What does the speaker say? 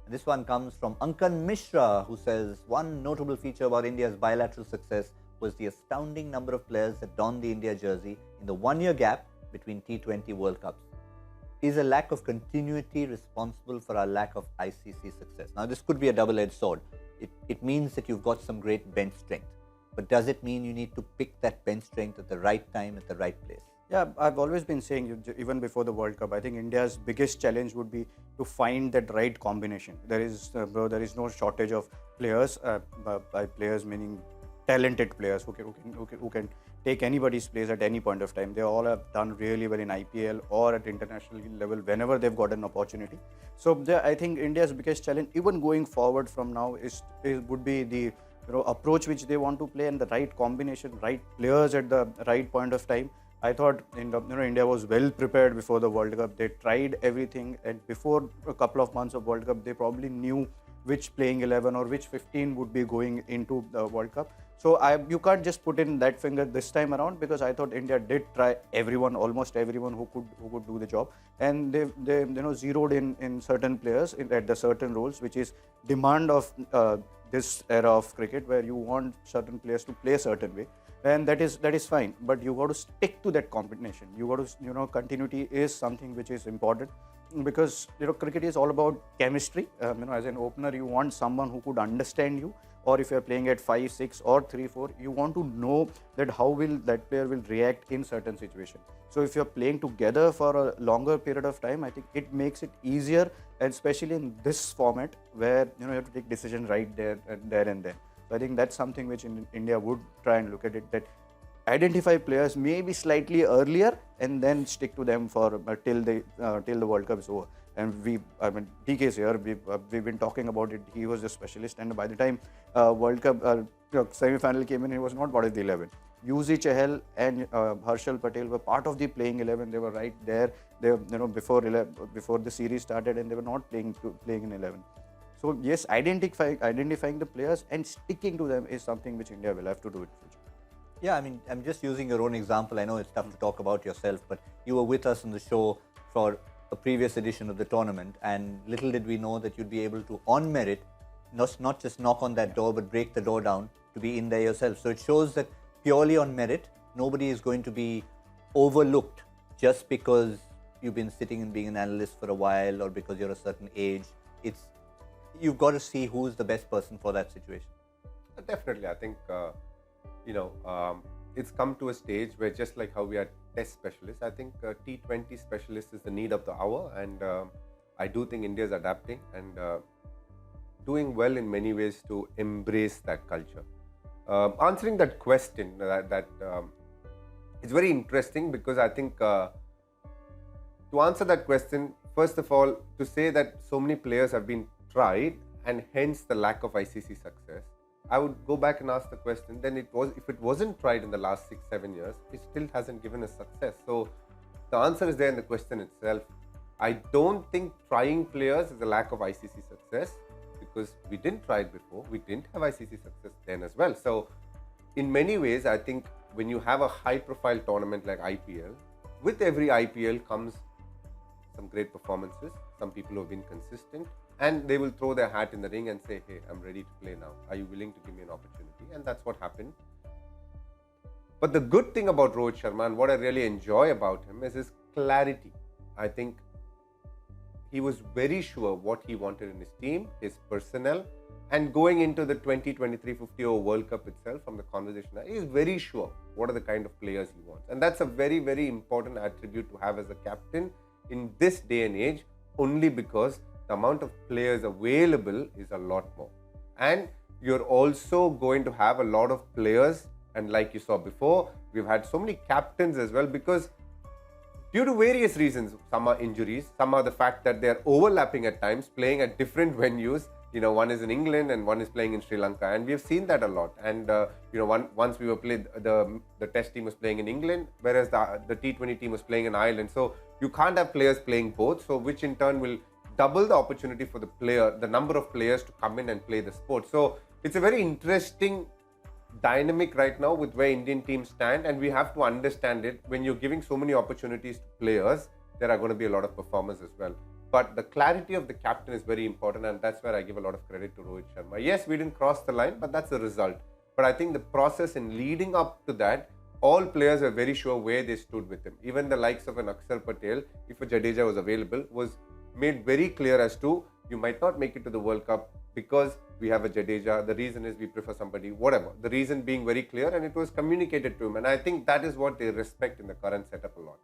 And this one comes from Ankan Mishra, who says, one notable feature about India's bilateral success was the astounding number of players that donned the India jersey in the one-year gap between T20 World Cups. Is a lack of continuity responsible for our lack of ICC success? Now, this could be a double-edged sword. It means that you've got some great bench strength. But does it mean you need to pick that bench strength at the right time, at the right place? Yeah, I've always been saying, even before the World Cup, I think India's biggest challenge would be to find that right combination. There is no shortage of players, by players meaning talented players who can take anybody's place at any point of time. They all have done really well in IPL or at international level whenever they've got an opportunity. So I think India's biggest challenge, even going forward from now, would be the approach which they want to play and the right combination, right players at the right point of time. I thought India was well prepared before the World Cup. They tried everything, and before a couple of months of World Cup, they probably knew which playing 11 or which 15 would be going into the World Cup. So you can't just put in that finger this time around, because I thought India did try almost everyone who could do the job, and they zeroed in certain players at the certain roles, which is demand of this era of cricket, where you want certain players to play a certain way, and that is fine. But you got to stick to that combination. You got to continuity is something which is important, because cricket is all about chemistry. As an opener, you want someone who could understand you, or if you are playing at 5, 6 or 3, 4, you want to know that how will that player will react in certain situations. So if you are playing together for a longer period of time, I think it makes it easier, and especially in this format where you have to take decisions right there and then. So I think that's something which India would try and look at it, that identify players maybe slightly earlier and then stick to them for till the World Cup is over. And DK's here, we've been talking about it. He was a specialist, and by the time World Cup semi-final came in, he was not part of the 11. Yuzi Chahal and Harshal Patel were part of the playing 11. They were right there. They before the series started, and they were not playing in 11. So yes, identifying the players and sticking to them is something which India will have to do in the future. Yeah, I'm just using your own example. I know it's tough to talk about yourself, but you were with us on the show for a previous edition of the tournament, and little did we know that you'd be able to, on merit, not just knock on that door, but break the door down to be in there yourself. So it shows that purely on merit, nobody is going to be overlooked just because you've been sitting and being an analyst for a while, or because you're a certain age. You've got to see who's the best person for that situation. Definitely, I think it's come to a stage where, just like how we are test specialists, I think T20 specialist is the need of the hour, and I do think India is adapting and doing well in many ways to embrace that culture. Answering that question, it's very interesting, because I think to answer that question, first of all, to say that so many players have been tried and hence the lack of ICC success, I would go back and ask the question, then if it wasn't tried in the last 6, 7 years, it still hasn't given us success. So the answer is there in the question itself. I don't think trying players is a lack of ICC success, because we didn't try it before. We didn't have ICC success then as well. So in many ways, I think when you have a high profile tournament like IPL, with every IPL comes some great performances, some people who have been consistent, and they will throw their hat in the ring and say, hey, I'm ready to play now. Are you willing to give me an opportunity? And that's what happened. But the good thing about Rohit Sharma, and what I really enjoy about him, is his clarity. I think he was very sure what he wanted in his team, his personnel, and going into the 2023 50-over World Cup itself, from the conversation, he is very sure what are the kind of players he wants. And that's a very, very important attribute to have as a captain in this day and age, only because the amount of players available is a lot more. And you're also going to have a lot of players, and like you saw before, we've had so many captains as well, because due to various reasons, some are injuries, some are the fact that they're overlapping at times, playing at different venues. One is in England and one is playing in Sri Lanka, and we've seen that a lot. And once we were played, the test team was playing in England, whereas the T20 team was playing in Ireland. So you can't have players playing both, so which in turn will double the opportunity for the number of players to come in and play the sport. So it's a very interesting dynamic right now with where Indian teams stand, and we have to understand it. When you're giving so many opportunities to players, there are going to be a lot of performers as well. But the clarity of the captain is very important, and that's where I give a lot of credit to Rohit Sharma. Yes, we didn't cross the line, but that's the result. But I think the process in leading up to that, all players were very sure where they stood with him. Even the likes of an Akshar Patel, if a Jadeja was available, was made very clear as to you might not make it to the World Cup because we have a Jadeja. The reason is we prefer somebody, whatever. The reason being very clear, and it was communicated to him. And I think that is what they respect in the current setup a lot.